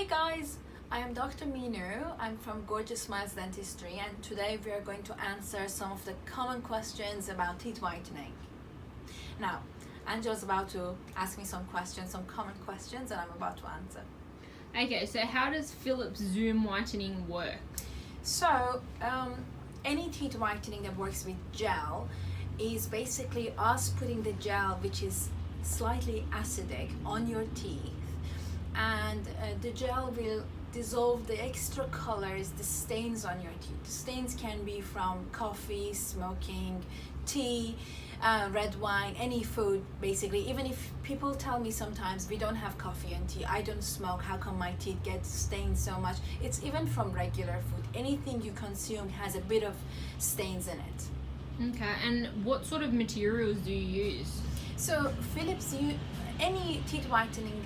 Hey guys, I am Dr Minoo. I'm from Gorgeous Smiles Dentistry, and today we are going to answer some of the common questions about teeth whitening. Now, Angela's about to ask me some common questions, and I'm about to answer. Okay, so how does Philips Zoom whitening work? So, any teeth whitening that works with gel is basically us putting the gel, which is slightly acidic, on your teeth, and the gel will dissolve the extra colors, the stains on your teeth. The stains can be from coffee, smoking, tea, red wine, any food basically. Even if people tell me sometimes we don't have coffee and tea, I don't smoke, how come my teeth get stained so much? It's even from regular food. Anything you consume has a bit of stains in it. Okay, and what sort of materials do you use? So Philips, any teeth whitening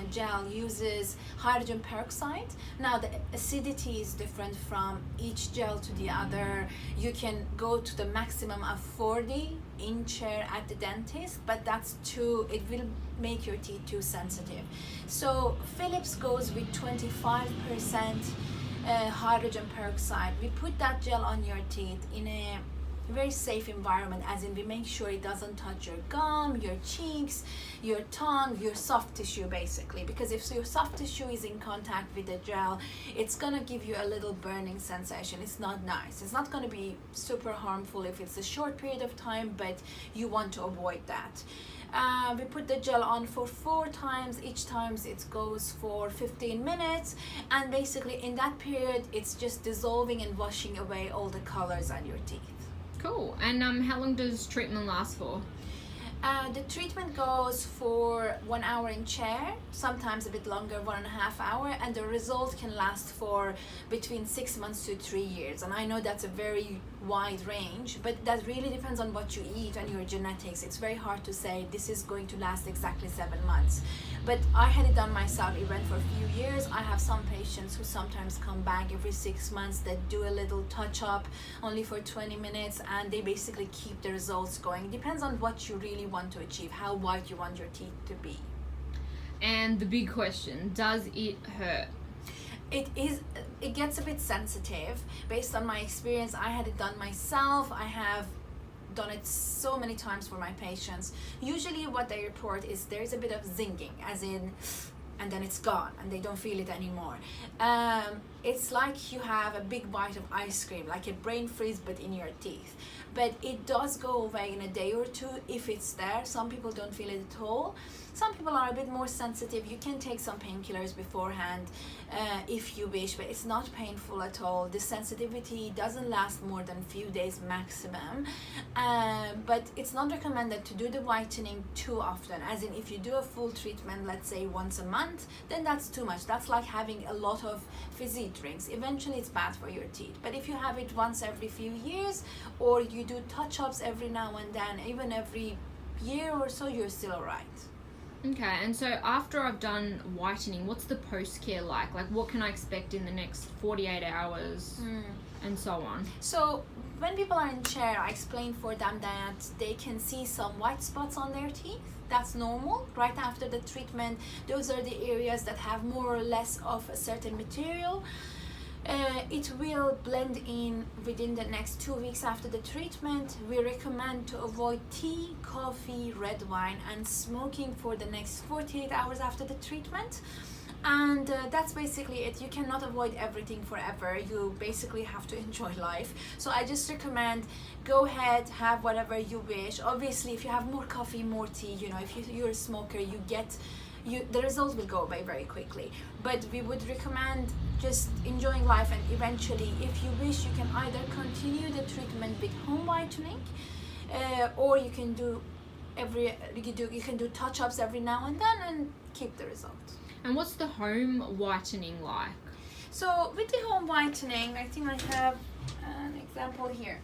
gel uses hydrogen peroxide. Now the acidity is different from each gel to the other. You can go to the maximum of 40 in chair at the dentist, but that's it will make your teeth too sensitive. So Philips goes with 25% hydrogen peroxide. We put that gel on your teeth in a very safe environment, as in we make sure it doesn't touch your gum, your cheeks, your tongue, your soft tissue basically, because if your soft tissue is in contact with the gel, it's gonna give you a little burning sensation. It's not nice. It's not gonna be super harmful if it's a short period of time, but you want to avoid that. We put the gel on for 4 times. Each time it goes for 15 minutes, and basically in that period it's just dissolving and washing away all the colors on your teeth. Cool. And how long does treatment last for? The treatment goes for 1 hour in chair, sometimes a bit longer, 1.5 hours, and the result can last for between 6 months to 3 years. And I know that's a very wide range, but that really depends on what you eat and your genetics. It's very hard to say this is going to last exactly 7 months. But I had it done myself. It went for a few years. I have some patients who sometimes come back every 6 months that do a little touch up only for 20 minutes, and they basically keep the results going. It depends on what you really want to achieve, how white you want your teeth to be. And the big question, does it hurt? It gets a bit sensitive. Based on my experience, I had it done myself. I have done it so many times for my patients. Usually what they report is there's a bit of zinging, as in, and then it's gone and they don't feel it anymore. It's like you have a big bite of ice cream, like a brain freeze but in your teeth. But it does go away in a day or two if it's there. Some people don't feel it at all. Some people are a bit more sensitive. You can take some painkillers beforehand if you wish, but it's not painful at all. The sensitivity doesn't last more than a few days maximum, but it's not recommended to do the whitening too often, as in if you do a full treatment, let's say once a month, then that's too much. That's like having a lot of fizzy drinks. Eventually it's bad for your teeth. But if you have it once every few years, or you do touch-ups every now and then, even every year or so, you're still all right. Okay, and so after I've done whitening, what's the post-care like? Like, what can I expect in the next 48 hours and so on? So when people are in chair, I explain for them that they can see some white spots on their teeth. That's normal. Right after the treatment, those are the areas that have more or less of a certain material. It will blend in within the next 2 weeks after the treatment. We recommend to avoid tea, coffee, red wine, and smoking for the next 48 hours after the treatment. And that's basically it. You cannot avoid everything forever. You basically have to enjoy life. So I just recommend, go ahead, have whatever you wish. Obviously, if you have more coffee, more tea, if you're a smoker, the results will go away very quickly. But we would recommend just enjoying life, and eventually, if you wish, you can either continue the treatment with home whitening, or you can do touch-ups every now and then and keep the results. And what's the home whitening like? So with the home whitening, I think I have an example here.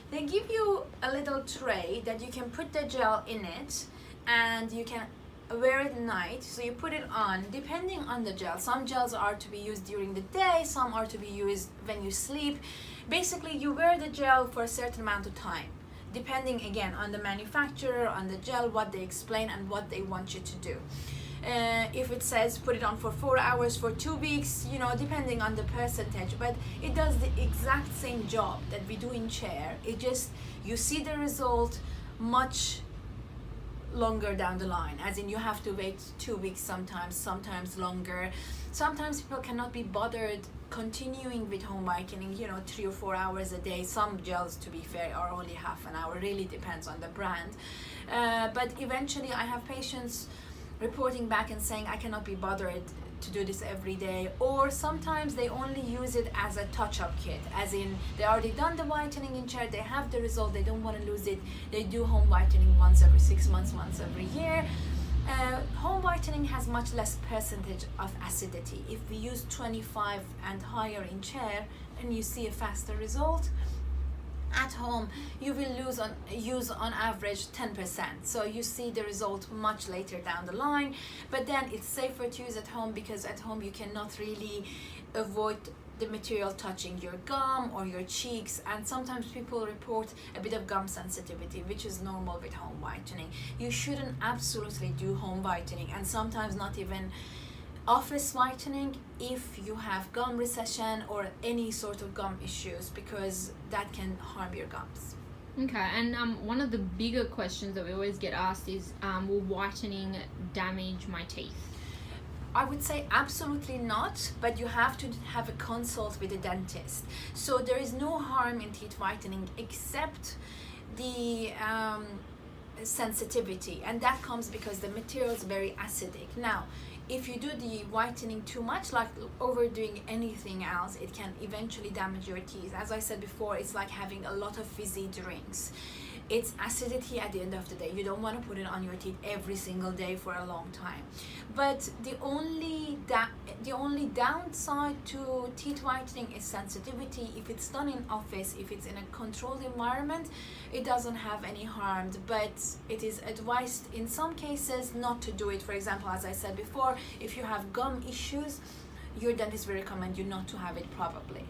They give you a little tray that you can put the gel in it, and you can wear it at night. So you put it on depending on the gel. Some gels are to be used during the day, some are to be used when you sleep. Basically, you wear the gel for a certain amount of time, depending again on the manufacturer, on the gel, what they explain and what they want you to do. If it says put it on for 4 hours, for 2 weeks, you know, depending on the percentage, but it does the exact same job that we do in chair. It just, you see the result much longer down the line, as in you have to wait 2 weeks sometimes longer. Sometimes people cannot be bothered continuing with home whitening, you know, 3 or 4 hours a day. Some gels, to be fair, are only half an hour, really depends on the brand. But eventually I have patients reporting back and saying I cannot be bothered to do this every day, or sometimes they only use it as a touch-up kit, as in they already done the whitening in chair, they have the result, they don't want to lose it, they do home whitening once every 6 months, once every year. Home whitening has much less percentage of acidity. If we use 25 and higher in chair and you see a faster result, at home you will use on average 10%, so you see the result much later down the line. But then it's safer to use at home, because at home you cannot really avoid the material touching your gum or your cheeks, and sometimes people report a bit of gum sensitivity, which is normal with home whitening. You shouldn't absolutely do home whitening, and sometimes not even office whitening, if you have gum recession or any sort of gum issues, because that can harm your gums. Okay, and one of the bigger questions that we always get asked is, will whitening damage my teeth? I would say absolutely not, but you have to have a consult with a dentist. So there is no harm in teeth whitening except the sensitivity, and that comes because the material is very acidic. Now, if you do the whitening too much, like overdoing anything else, it can eventually damage your teeth. As I said before, it's like having a lot of fizzy drinks. It's acidity at the end of the day. You don't want to put it on your teeth every single day for a long time. But the only downside to teeth whitening is sensitivity. If it's done in office, if it's in a controlled environment, it doesn't have any harm, but it is advised in some cases not to do it. For example, as I said before, if you have gum issues, your dentist will recommend you not to have it probably.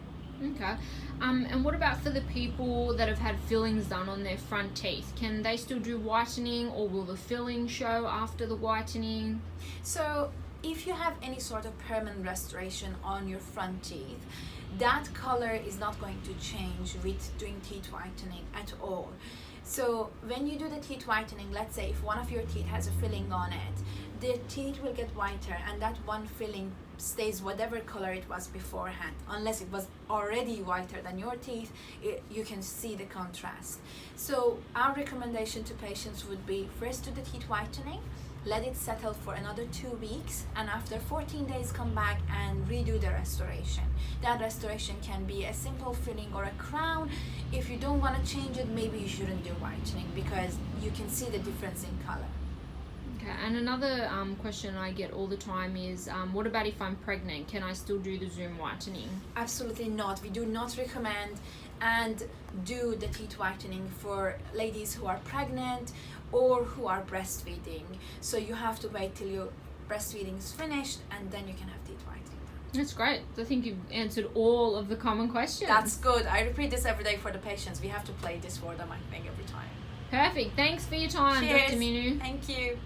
Okay, and what about for the people that have had fillings done on their front teeth? Can they still do whitening, or will the filling show after the whitening? So if you have any sort of permanent restoration on your front teeth, that color is not going to change with doing teeth whitening at all. So when you do the teeth whitening, let's say if one of your teeth has a filling on it, the teeth will get whiter, and that one filling stays whatever color it was beforehand. Unless it was already whiter than your teeth, you can see the contrast. So our recommendation to patients would be, first do the teeth whitening, let it settle for another 2 weeks, and after 14 days come back and redo the restoration. That restoration can be a simple filling or a crown. If you don't want to change it, maybe you shouldn't do whitening, because you can see the difference in color. Okay, and another question I get all the time is, what about if I'm pregnant? Can I still do the Zoom whitening? Absolutely not. We do not recommend and do the teeth whitening for ladies who are pregnant or who are breastfeeding. So you have to wait till your breastfeeding is finished, and then you can have teeth whitening. That's great. I think you've answered all of the common questions. That's good. I repeat this every day for the patients. We have to play this for them, I think, every time. Perfect. Thanks for your time, Cheers. Dr. Minoo. Thank you.